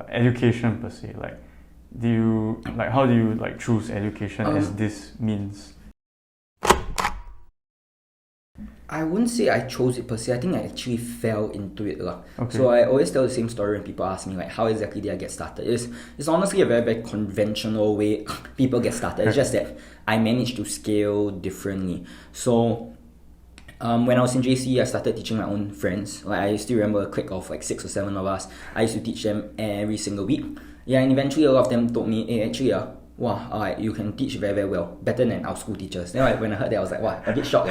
education per se? Like, how do you like choose education as this means? I wouldn't say I chose it per se. I think I actually fell into it. Okay. So I always tell the same story when people ask me like, how exactly did I get started? It's honestly a very, very conventional way people get started. It's just that I managed to scale differently. So when I was in JC, I started teaching my own friends. Like, I still remember a clique of like 6 or 7 of us. I used to teach them every single week. Yeah, and eventually a lot of them told me, hey, actually, wow, you can teach very, very well, better than our school teachers. Then when I heard that, I was like, wow, a bit shocked.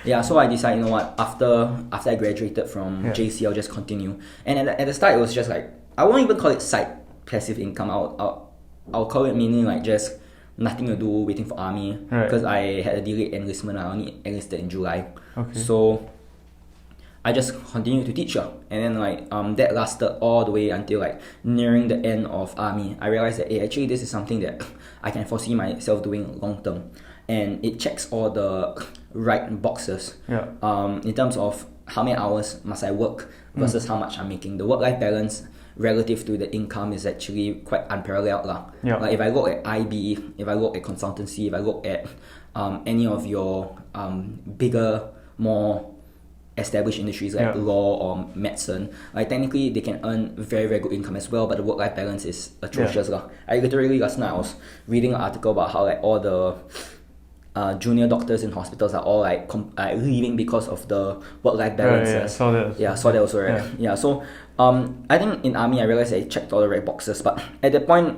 Yeah, so I decided, you know what, after I graduated from JC, I'll just continue. And at the start, it was just like, I won't even call it side passive income. I'll call it meaning like just nothing to do, waiting for army. Because I had a delayed enlistment. I only enlisted in July. Okay. So I just continued to teach and then that lasted all the way until like nearing the end of army. I realized that actually this is something that I can foresee myself doing long term, and it checks all the right boxes. In terms of how many hours must I work versus how much I'm making. The work-life balance relative to the income is actually quite unparalleled. Like if I look at IB, if I look at consultancy, if I look at any of your bigger, more established industries like law or medicine, like technically they can earn very, very good income as well, but the work-life balance is atrocious. I literally last night I was reading an article about how like all the junior doctors in hospitals are all like leaving because of the work-life balance. Saw that also, right? So I think in army I realized I checked all the right boxes, but at that point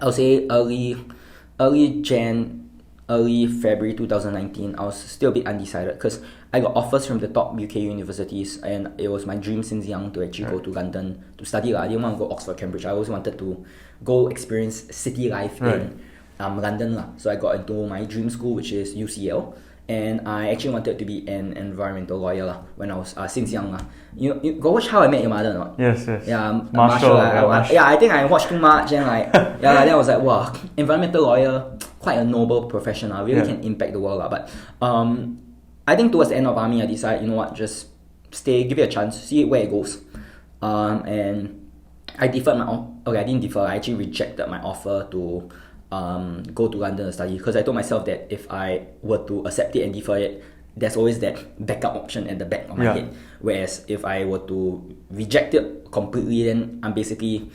I'll say early February 2019, I was still a bit undecided because I got offers from the top UK universities, and it was my dream since young to actually go to London to study. I didn't want to go Oxford, Cambridge. I always wanted to go experience city life in London. So I got into my dream school, which is UCL, and I actually wanted to be an environmental lawyer when I was since young. You go watch How I Met Your Mother or not? Yes. Yeah, Marshall. I think I watched too much and then I was like, wow, environmental lawyer, quite a noble profession. Really can impact the world. But I think towards the end of army, I decided, you know what, just stay, give it a chance, see where it goes. And I deferred I didn't defer. I actually rejected my offer to go to London to study, because I told myself that if I were to accept it and defer it, there's always that backup option at the back of my head. Whereas if I were to reject it completely, then I'm basically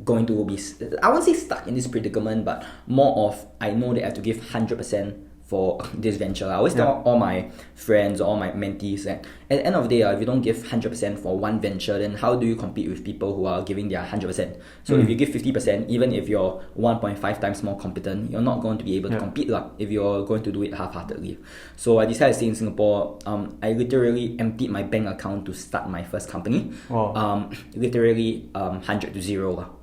going to be, I won't say stuck in this predicament, but more of, I know that I have to give 100% for this venture. I always tell all my friends, all my mentees that at the end of the day, if you don't give 100% for one venture, then how do you compete with people who are giving their 100%? So if you give 50%, even if you're 1.5 times more competent, you're not going to be able to compete if you're going to do it half-heartedly. So I decided to stay in Singapore. I literally emptied my bank account to start my first company. Literally 100 to 0.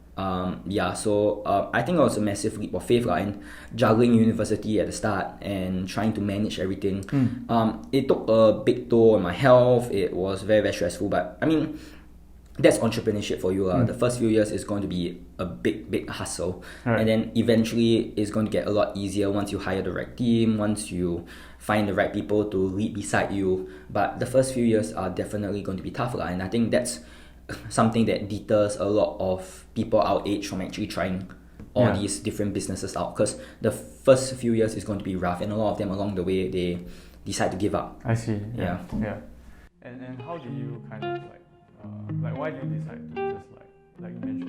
So I think it was a massive leap of faith in juggling university at the start and trying to manage everything. It took a big toll on my health. It was very, very stressful, but I mean, that's entrepreneurship for you. The first few years is going to be a big hustle, and then eventually it's going to get a lot easier once you hire the right team, once you find the right people to lead beside you. But the first few years are definitely going to be tough, and I think that's something that deters a lot of people our age from actually trying all these different businesses out, because the first few years is going to be rough, and a lot of them along the way they decide to give up. I see. Yeah. And how do you kind of why do you decide to just like you mentioned